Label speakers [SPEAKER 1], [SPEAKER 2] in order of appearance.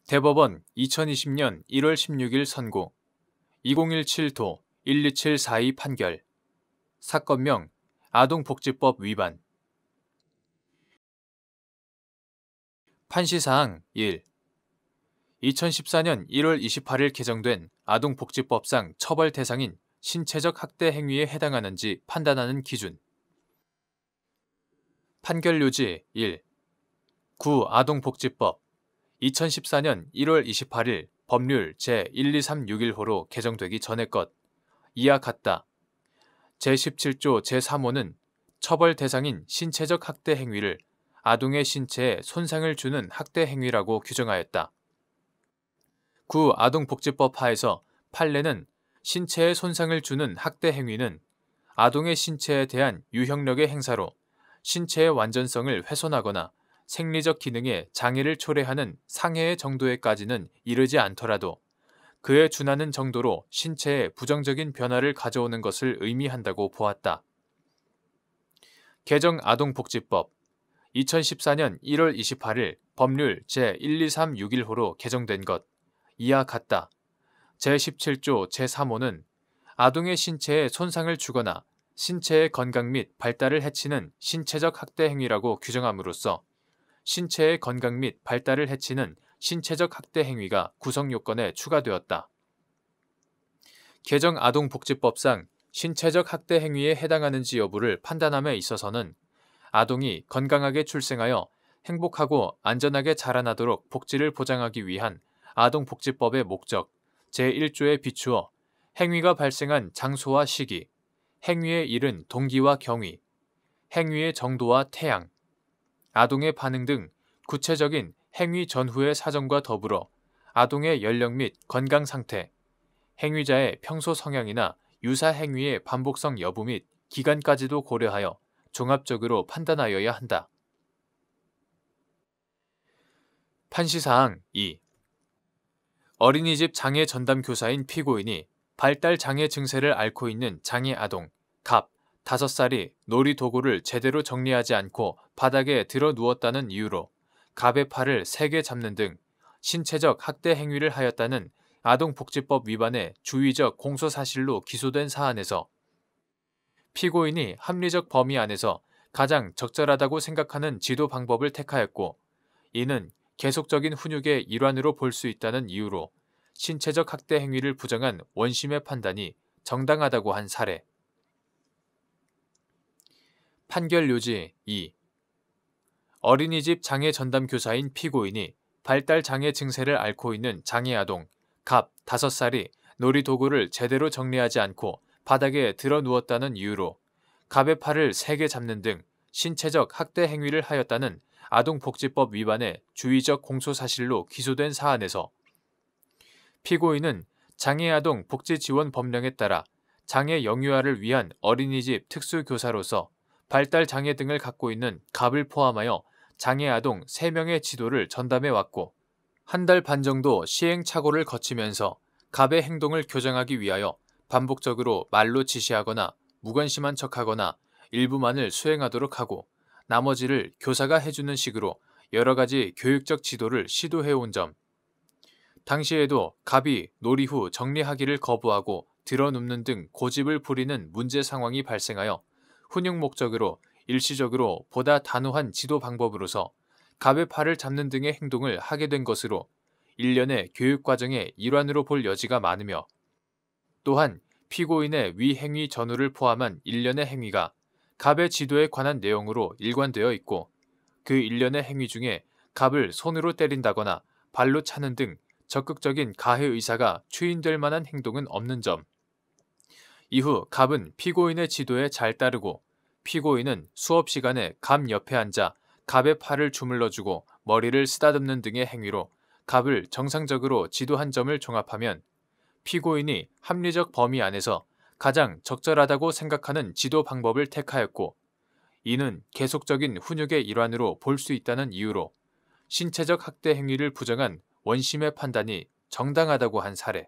[SPEAKER 1] 대법원 2020년 1월 16일 선고 2017도 12742 판결 사건명 아동복지법 위반 판시사항 1. 2014년 1월 28일 개정된 아동복지법상 처벌 대상인 신체적 학대 행위에 해당하는지 판단하는 기준 판결 요지 1. 구 아동복지법 2014년 1월 28일 법률 제12361호로 개정되기 전의 것 이와 같다. 제17조 제3호는 처벌 대상인 신체적 학대 행위를 아동의 신체에 손상을 주는 학대 행위라고 규정하였다. 구 아동복지법 하에서 판례는 신체에 손상을 주는 학대 행위는 아동의 신체에 대한 유형력의 행사로 신체의 완전성을 훼손하거나 생리적 기능에 장애를 초래하는 상해의 정도에까지는 이르지 않더라도 그에 준하는 정도로 신체에 부정적인 변화를 가져오는 것을 의미한다고 보았다. 개정 아동복지법 2014년 1월 28일 법률 제12361호로 개정된 것 이와 같다. 제17조 제3호는 아동의 신체에 손상을 주거나 신체의 건강 및 발달을 해치는 신체적 학대 행위라고 규정함으로써 신체의 건강 및 발달을 해치는 신체적 학대 행위가 구성 요건에 추가되었다. 개정 아동복지법상 신체적 학대 행위에 해당하는지 여부를 판단함에 있어서는 아동이 건강하게 출생하여 행복하고 안전하게 자라나도록 복지를 보장하기 위한 아동복지법의 목적 제1조에 비추어 행위가 발생한 장소와 시기, 행위에 이른 동기와 경위, 행위의 정도와 태양, 아동의 반응 등 구체적인 행위 전후의 사정과 더불어 아동의 연령 및 건강 상태, 행위자의 평소 성향이나 유사 행위의 반복성 여부 및 기간까지도 고려하여 종합적으로 판단하여야 한다. 판시사항 2. 어린이집 장애 전담 교사인 피고인이 발달 장애 증세를 앓고 있는 장애 아동 갑 5살이 놀이 도구를 제대로 정리하지 않고 바닥에 들어 누웠다는 이유로 갑의 팔을 3개 잡는 등 신체적 학대 행위를 하였다는 아동복지법 위반의 주의적 공소사실로 기소된 사안에서 피고인이 합리적 범위 안에서 가장 적절하다고 생각하는 지도 방법을 택하였고 이는 계속적인 훈육의 일환으로 볼 수 있다는 이유로 신체적 학대 행위를 부정한 원심의 판단이 정당하다고 한 사례. 판결 요지 2. 어린이집 장애 전담 교사인 피고인이 발달 장애 증세를 앓고 있는 장애 아동 갑 5살이 놀이 도구를 제대로 정리하지 않고 바닥에 들어 누웠다는 이유로 갑의 팔을 3개 잡는 등 신체적 학대 행위를 하였다는 아동복지법 위반의 주의적 공소사실로 기소된 사안에서 피고인은 장애아동 복지지원법령에 따라 장애 영유아를 위한 어린이집 특수교사로서 발달 장애 등을 갖고 있는 갑을 포함하여 장애아동 3명의 지도를 전담해 왔고 한 달 반 정도 시행착오를 거치면서 갑의 행동을 교정하기 위하여 반복적으로 말로 지시하거나 무관심한 척하거나 일부만을 수행하도록 하고 나머지를 교사가 해주는 식으로 여러 가지 교육적 지도를 시도해온 점, 당시에도 갑이 놀이 후 정리하기를 거부하고 드러눕는 등 고집을 부리는 문제 상황이 발생하여 훈육 목적으로 일시적으로 보다 단호한 지도 방법으로서 갑의 팔을 잡는 등의 행동을 하게 된 것으로 일련의 교육과정의 일환으로 볼 여지가 많으며 또한 피고인의 위 행위 전후를 포함한 일련의 행위가 갑의 지도에 관한 내용으로 일관되어 있고 그 일련의 행위 중에 갑을 손으로 때린다거나 발로 차는 등 적극적인 가해 의사가 추인될 만한 행동은 없는 점. 이후 갑은 피고인의 지도에 잘 따르고 피고인은 수업 시간에 갑 옆에 앉아 갑의 팔을 주물러주고 머리를 쓰다듬는 등의 행위로 갑을 정상적으로 지도한 점을 종합하면 피고인이 합리적 범위 안에서 가장 적절하다고 생각하는 지도 방법을 택하였고 이는 계속적인 훈육의 일환으로 볼 수 있다는 이유로 신체적 학대 행위를 부정한 원심의 판단이 정당하다고 한 사례.